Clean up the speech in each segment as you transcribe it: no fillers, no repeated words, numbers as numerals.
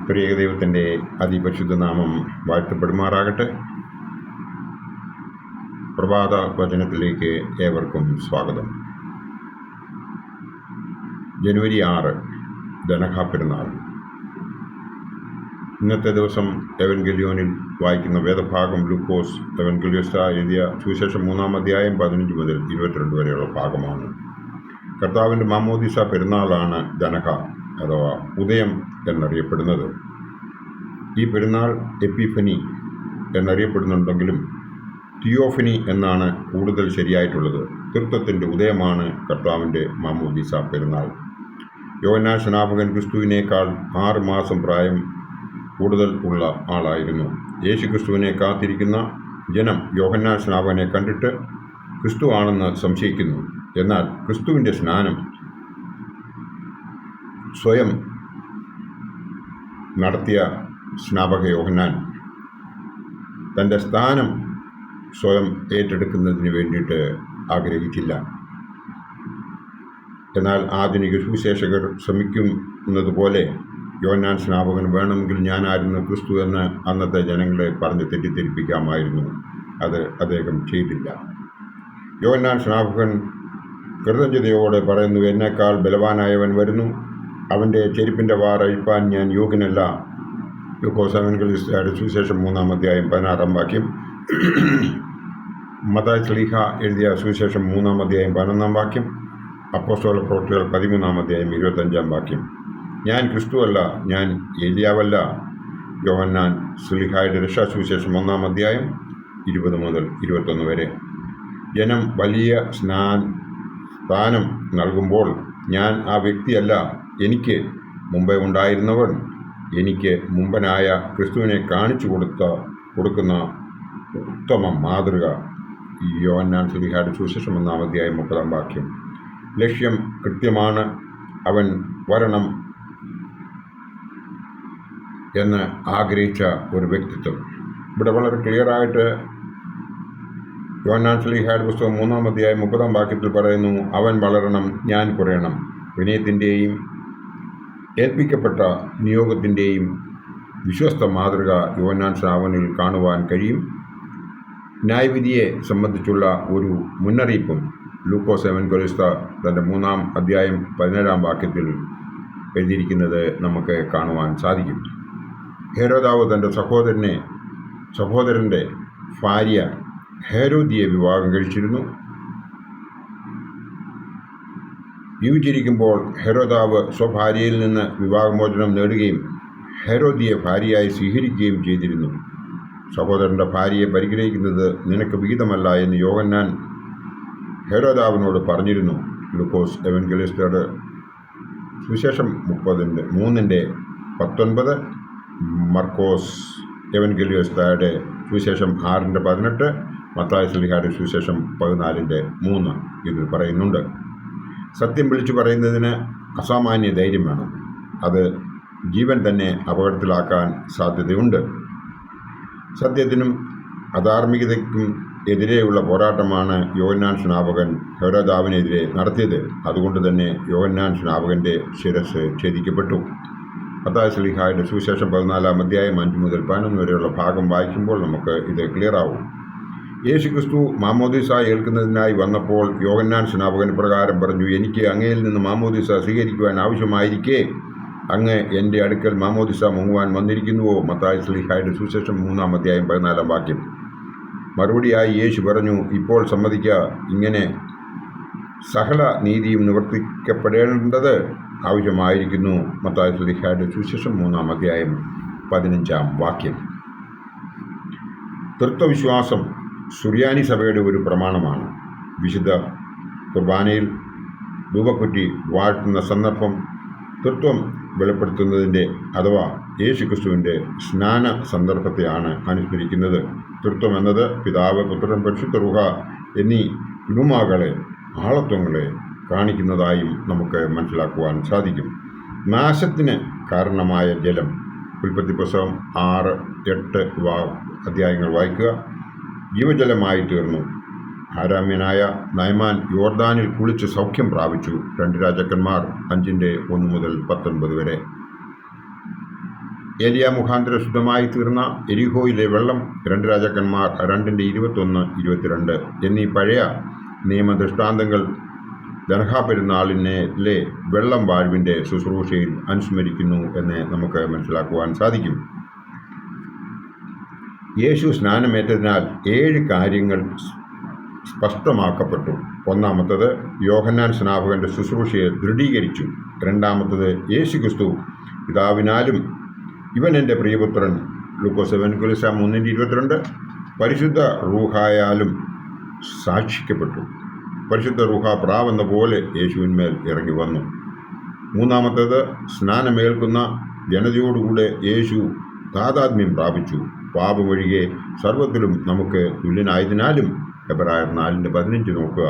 പ്രിയ ദൈവത്തിൻ്റെ അതിപരിശുദ്ധ നാമം വാഴ്ത്തപ്പെടുമാറാകട്ടെ. പ്രഭാത വചനത്തിലേക്ക് ഏവർക്കും സ്വാഗതം. ജനുവരി 6 ധനഹാ പെരുന്നാൾ. ഇന്നത്തെ ദിവസം എവൻഗലിയോനിൽ വായിക്കുന്ന വേദഭാഗം ലൂക്കോസ് എവൻഗലിയോസ്ത എഴുതിയ സുവിശേഷം 3-ാം അധ്യായം 15 മുതൽ 22 വരെയുള്ള ഭാഗമാണ്. കർത്താവിൻ്റെ മാമോദിസ പെരുന്നാളാണ് ധനഹാ അഥവാ ഉദയം എന്നറിയപ്പെടുന്നത്. ഈ പെരുന്നാൾ എപ്പിഫനി എന്നറിയപ്പെടുന്നുണ്ടെങ്കിലും തിയോഫനി എന്നാണ് കൂടുതൽ ശരിയായിട്ടുള്ളത്. തൃത്വത്തിൻ്റെ ഉദയമാണ് കർത്താവിൻ്റെ മാമോദിസ പെരുന്നാൾ. യോഹന്നാൻ സ്നാപകൻ ക്രിസ്തുവിനേക്കാൾ 6 മാസം പ്രായം കൂടുതൽ ഉള്ള ആളായിരുന്നു. യേശു ക്രിസ്തുവിനെ കാത്തിരിക്കുന്ന ജനം യോഹന്നാൻ സ്നാപകനെ കണ്ടിട്ട് ക്രിസ്തു ആണെന്ന് സംശയിക്കുന്നു. എന്നാൽ ക്രിസ്തുവിൻ്റെ സ്നാനം സ്വയം നടത്തിയ സ്നാപക യോഹന്നാൻ തൻ്റെ സ്ഥാനം സ്വയം ഏറ്റെടുക്കുന്നതിന് വേണ്ടിയിട്ട് ആഗ്രഹിച്ചില്ല. എന്നാൽ ആധുനിക സുവിശേഷകർ ശ്രമിക്കുന്നത് പോലെ യോഹന്നാൻ സ്നാപകൻ വേണമെങ്കിൽ ഞാനായിരുന്നു ക്രിസ്തു എന്ന് അന്നത്തെ ജനങ്ങളെ പറഞ്ഞ് തെറ്റിദ്ധരിപ്പിക്കാമായിരുന്നു. അത് അദ്ദേഹം ചെയ്തില്ല. യോഹന്നാൻ സ്നാപകൻ കൃതജ്ഞതയോടെ പറയുന്നു, എന്നേക്കാൾ ബലവാനായവൻ വരുന്നു, അവൻ്റെ ചെരുപ്പിൻ്റെ വാർ അഴിപ്പാൻ ഞാൻ യോഗ്യനല്ല. ലൂക്കോസ് എവൻഗലിയോസ്തയുടെ സുവിശേഷം 3-ാം അധ്യായം 16-ാം വാക്യം. മത്തായി ശ്ലീഹ എഴുതിയ സുവിശേഷം 3-ാം അധ്യായം 11-ാം വാക്യം. അപ്പോസ്തല പ്രവൃത്തികൾ 13-ാം അധ്യായം 25-ാം വാക്യം. ഞാൻ ക്രിസ്തുവല്ല, ഞാൻ ഏലിയാവല്ല. യോഹന്നാൻ ശ്ലീഹായുടെ രക്ഷാസുവിശേഷം 1-ാം അധ്യായം 20 മുതൽ 21 വരെ. ജനം വലിയ സ്ഥാനം നൽകുമ്പോൾ ഞാൻ ആ വ്യക്തിയല്ല, എനിക്ക് മുമ്പേ ഉണ്ടായിരുന്നവൻ, എനിക്ക് മുമ്പനായ ക്രിസ്തുവിനെ കാണിച്ചു കൊടുക്കുന്ന ഉത്തമ മാതൃക. യോഹന്നാൻ ശ്ലീഹായുടെ സുവിശേഷം 1-ാം അധ്യായം 30-ാം വാക്യം. ലക്ഷ്യം കൃത്യമാണ്, അവൻ വരണം എന്ന് ആഗ്രഹിച്ച ഒരു വ്യക്തിത്വം. ഇവിടെ വളരെ ക്ലിയറായിട്ട് യോഹന്നാൻ ശ്ലീഹായുടെ പുസ്തകം 3-ാം അധ്യായം 30-ാം വാക്യത്തിൽ പറയുന്നു, അവൻ വളരണം, ഞാൻ കുറയണം. വിനയത്തിൻ്റെയും ഏൽപ്പിക്കപ്പെട്ട നിയോഗത്തിൻ്റെയും വിശ്വസ്ത മാതൃക യോഹന്നാൻ സ്നാപകനിൽ കാണുവാൻ കഴിയും. ന്യായവിധിയെ സംബന്ധിച്ചുള്ള ഒരു മുന്നറിയിപ്പും ലൂക്കോസ് എവൻഗലിയോസ്ത തൻ്റെ 3-ാം അധ്യായം 17-ാം വാക്യത്തിൽ എഴുതിയിരിക്കുന്നത് നമുക്ക് കാണുവാൻ സാധിക്കും. ഹെരോദാവ് തൻ്റെ സഹോദരൻ്റെ ഭാര്യ ഹെരോദിയെ വിവാഹം കഴിച്ചിരുന്നു. ജീവിച്ചിരിക്കുമ്പോൾ ഹെരോദാവ് സ്വഭാര്യയിൽ നിന്ന് വിവാഹമോചനം നേടുകയും ഹെരോദിയെ ഭാര്യയായി സ്വീകരിക്കുകയും ചെയ്തിരുന്നു. സഹോദരൻ്റെ ഭാര്യയെ പരിഗ്രഹിക്കുന്നത് നിനക്ക് വിഹിതമല്ല എന്ന് യോഹന്നാൻ ഹെരോദാവിനോട് പറഞ്ഞിരുന്നു. ലൂക്കോസ് എവൻഗലിയോസ്തയുടെ സുവിശേഷം 3-19, മർക്കോസ് എവൻഗലിയോസ്തയുടെ സുവിശേഷം 6-18, മത്തായി ശ്ലീഹായുടെ സുവിശേഷം 14-3 ഇതിൽ പറയുന്നുണ്ട്. സത്യം വിളിച്ചു പറയുന്നതിന് അസാമാന്യ ധൈര്യം വേണം. അത് ജീവൻ തന്നെ അപകടത്തിലാക്കാൻ സാധ്യതയുണ്ട്. സത്യത്തിനും അധാർമികതയ്ക്കും എതിരെയുള്ള പോരാട്ടമാണ് യോഹന്നാൻ സ്നാപകൻ ഹെരോദാവിനെതിരെ നടത്തിയത്. അതുകൊണ്ട് തന്നെ യോഹന്നാൻ സ്നാപകൻ്റെ ശിരസ് ഛേദിക്കപ്പെട്ടു. മത്തായി ശ്ലീഹായുടെ സുവിശേഷം 14-ാം അധ്യായം 5 മുതൽ 11 വരെയുള്ള ഭാഗം വായിക്കുമ്പോൾ നമുക്ക് ഇത് ക്ലിയറാവും. യേശു ക്രിസ്തു മാമോദിസ ഏൽക്കുന്നതിനായി വന്നപ്പോൾ യോഹന്നാൻ സ്നാപകൻ പ്രകാരം പറഞ്ഞു, എനിക്ക് അങ്ങയിൽ നിന്ന് മാമോദിസ സ്വീകരിക്കുവാൻ ആവശ്യമായിരിക്കെ അങ്ങ് എൻ്റെ അടുക്കൽ മാമോദിസ മുങ്ങുവാൻ വന്നിരിക്കുന്നുവോ? മത്തായി ശ്ലീഹായുടെ സുവിശേഷം 3-ാം അധ്യായം 14-ാം വാക്യം. മറുപടിയായി യേശു പറഞ്ഞു, ഇപ്പോൾ സമ്മതിക്കുക, ഇങ്ങനെ സകല നീതിയും നിവർത്തിക്കപ്പെടേണ്ടത് ആവശ്യമായിരിക്കുന്നു. മത്തായി ശ്ലീഹായുടെ സുവിശേഷം 3-ാം അധ്യായം 15-ാം വാക്യം. തൃത്വവിശ്വാസം സുറിയാനി സഭയുടെ ഒരു പ്രമാണമാണ്. വിശുദ്ധ കുർബാനയിൽ ധൂപക്കുറ്റി വാഴ്ത്തുന്ന സന്ദർഭം തൃത്വം വെളിപ്പെടുത്തുന്നതിൻ്റെ അഥവാ യേശു ക്രിസ്തുവിൻ്റെ സ്നാന സന്ദർഭത്തെയാണ് അനുസ്മരിക്കുന്നത്. തൃത്വം എന്നത് പിതാവ്, പുത്രൻ, പരിശുദ്ധ റൂഹ എന്നീ ലുമാകളെ, ആളത്വങ്ങളെ കാണിക്കുന്നതായും നമുക്ക് മനസ്സിലാക്കുവാൻ സാധിക്കും. നാശത്തിന് കാരണമായ ജലം ഉൽപ്പത്തി പുസ്തകം 6-8 അധ്യായങ്ങൾ വായിക്കുക. ജീവജലമായി തീർന്നു. ആരാമ്യനായ നയമാൻ യോർദാനിൽ കുളിച്ച് സൗഖ്യം പ്രാപിച്ചു. 2 രാജാക്കന്മാർ 5-1 മുതൽ 19 വരെ. ഏലിയ മുഖാന്തരം ശുദ്ധമായി തീർന്ന എരിഹോയിലെ വെള്ളം 2 രാജാക്കന്മാർ 2:21-22 എന്നീ പഴയ നിയമ ദൃഷ്ടാന്തങ്ങൾ ദനഹാപെരുന്നാളിനെ വെള്ളം വാഴ്വിൻ്റെ ശുശ്രൂഷയിൽ അനുസ്മരിക്കുന്നു എന്ന് നമുക്ക് മനസ്സിലാക്കുവാൻ സാധിക്കും. യേശു സ്നാനമേറ്റതിനാൽ 7 കാര്യങ്ങൾ സ്പഷ്ടമാക്കപ്പെട്ടു. ഒന്നാമത്തത്, യോഹന്നാൻ സ്നാപകന്റെ ശുശ്രൂഷയെ ദൃഢീകരിച്ചു. രണ്ടാമത്തത്, യേശുക്രിസ്തു പിതാവിനാലും ഇവൻ എൻ്റെ പ്രിയപുത്രൻ ലൂക്കോസ് 3:22 പരിശുദ്ധ റൂഹായാലും സാക്ഷിക്കപ്പെട്ടു. പരിശുദ്ധ റൂഹ പ്രാവെന്ന പോലെ യേശുവിന്മേൽ ഇറങ്ങി വന്നു. മൂന്നാമത്തേത്, സ്നാനമേൽക്കുന്ന ജനതയോടുകൂടെ യേശു താതാത്മ്യം പ്രാപിച്ചു. പാപമൊഴികെ സർവ്വത്തിലും നമുക്ക് തുല്യനായതിനാലും എബ്രായർ 4:15 നോക്കുക.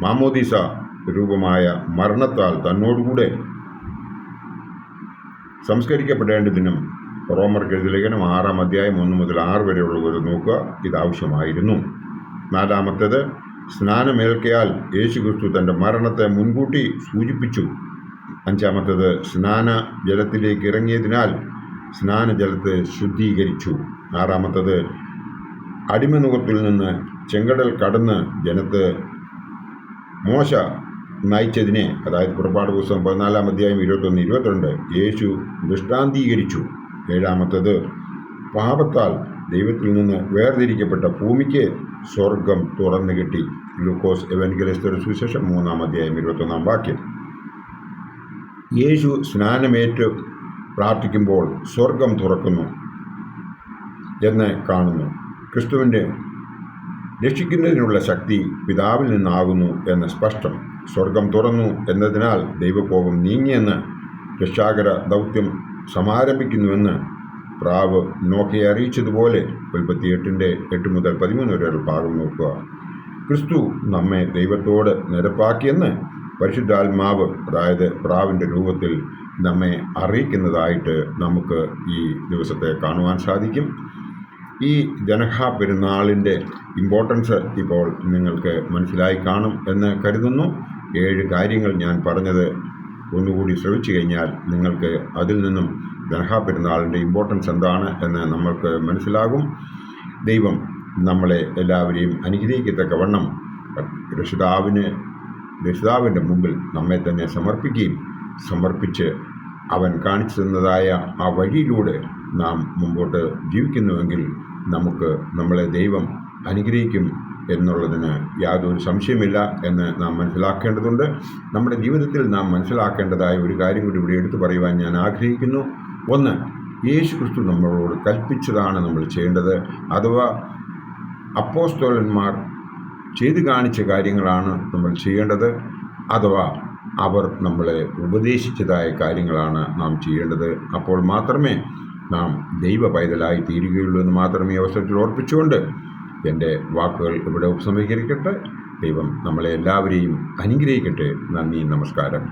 മാമോദീസ രൂപമായ മരണത്താൽ തന്നോടുകൂടെ സംസ്കരിക്കപ്പെടേണ്ടതിനും റോമർക്ക് എഴുതിയ ലേഖനം 6:1-6 വരെയുള്ളവർ നോക്കുക, ഇതാവശ്യമായിരുന്നു. നാലാമത്തേത്, സ്നാനമേൽക്കയാൽ യേശുക്രിസ്തു തൻ്റെ മരണത്തെ മുൻകൂട്ടി സൂചിപ്പിച്ചു. അഞ്ചാമത്തേത്, സ്നാന ജലത്തിലേക്ക് ഇറങ്ങിയതിനാൽ സ്നാനജലത്തെ ശുദ്ധീകരിച്ചു. ആറാമത്തേത്, അടിമനുഖത്തിൽ നിന്ന് ചെങ്കടൽ കടന്ന് ജനത്തെ മോശ നയിച്ചതിനെ, അതായത് പുറപ്പാട് പുസ്തകം 14:21-22 യേശു ദൃഷ്ടാന്തീകരിച്ചു. ഏഴാമത്തേത്, പാപത്താൽ ദൈവത്തിൽ നിന്ന് വേർതിരിക്കപ്പെട്ട ഭൂമിക്ക് സ്വർഗം തുറന്നു കിട്ടി. ലൂക്കോസ് എവൻഗലിസ്തരുടെ സുവിശേഷം 3:21 യേശു സ്നാനമേറ്റ് പ്രാർത്ഥിക്കുമ്പോൾ സ്വർഗം തുറക്കുന്നു എന്ന് കാണുന്നു. ക്രിസ്തുവിൻ്റെ രക്ഷിക്കുന്നതിനുള്ള ശക്തി പിതാവിൽ നിന്നാകുന്നു എന്ന് സ്പഷ്ടം. സ്വർഗം തുറന്നു എന്നതിനാൽ ദൈവകോപം നീങ്ങിയെന്ന് രക്ഷാകര ദൗത്യം സമാരംഭിക്കുന്നുവെന്ന് പ്രാവ് നോഹയെ അറിയിച്ചതുപോലെ ഉൽപ്പത്തി 8:8-13 വരെയുള്ള ഭാഗം നോക്കുക. ക്രിസ്തു നമ്മെ ദൈവത്തോട് നിരപ്പാക്കിയെന്ന് പരിശുദ്ധാത്മാവ്, അതായത് പ്രാവിൻ്റെ രൂപത്തിൽ നമ്മെ അറിയിക്കുന്നതായിട്ട് നമുക്ക് ഈ ദിവസത്തെ കാണുവാൻ സാധിക്കും. ഈ ദനഹാ പെരുന്നാളിൻ്റെ ഇമ്പോർട്ടൻസ് ഇപ്പോൾ നിങ്ങൾക്ക് മനസ്സിലായി കാണും എന്ന് കരുതുന്നു. 7 കാര്യങ്ങൾ ഞാൻ പറഞ്ഞത് ഒന്നുകൂടി ശ്രവിച്ചു കഴിഞ്ഞാൽ നിങ്ങൾക്ക് അതിൽ നിന്നും ദനഹാ പെരുന്നാളിൻ്റെ ഇമ്പോർട്ടൻസ് എന്താണ് എന്ന് നമ്മൾക്ക് മനസ്സിലാകും. ദൈവം നമ്മളെ എല്ലാവരെയും അനുഗ്രഹിക്കത്തക്കവണ്ണം രക്ഷിതാവിൻ്റെ മുമ്പിൽ നമ്മെ തന്നെ സമർപ്പിച്ച് അവൻ കാണിച്ചു തന്നതായ ആ വഴിയിലൂടെ നാം മുമ്പോട്ട് ജീവിക്കുന്നുവെങ്കിൽ നമ്മളെ ദൈവം അനുഗ്രഹിക്കും എന്നുള്ളതിന് യാതൊരു സംശയമില്ല എന്ന് നാം മനസ്സിലാക്കേണ്ടതുണ്ട്. നമ്മുടെ ജീവിതത്തിൽ നാം മനസ്സിലാക്കേണ്ടതായ ഒരു കാര്യം കൂടി ഇവിടെ എടുത്തു പറയുവാൻ ഞാൻ ആഗ്രഹിക്കുന്നു. ഒന്ന്, യേശുക്രിസ്തു നമ്മളോട് കൽപ്പിച്ചതാണ് നമ്മൾ ചെയ്യേണ്ടത്, അഥവാ അപ്പോസ്തലന്മാർ ചെയ്തു കാണിച്ച കാര്യങ്ങളാണ് നമ്മൾ ചെയ്യേണ്ടത്, അഥവാ അവർ നമ്മളെ ഉപദേശിച്ചതായ കാര്യങ്ങളാണ് നാം ചെയ്യേണ്ടത്. അപ്പോൾ മാത്രമേ നാം ദൈവ പൈതലായി തീരുകയുള്ളൂ എന്ന് മാത്രമേ അവസരത്തിൽ ഓർപ്പിച്ചുകൊണ്ട് എൻ്റെ വാക്കുകൾ ഇവിടെ ഉപസംഹരിക്കട്ടെ. ദൈവം നമ്മളെ എല്ലാവരെയും അനുഗ്രഹിക്കട്ടെ. നന്ദി, നമസ്കാരം.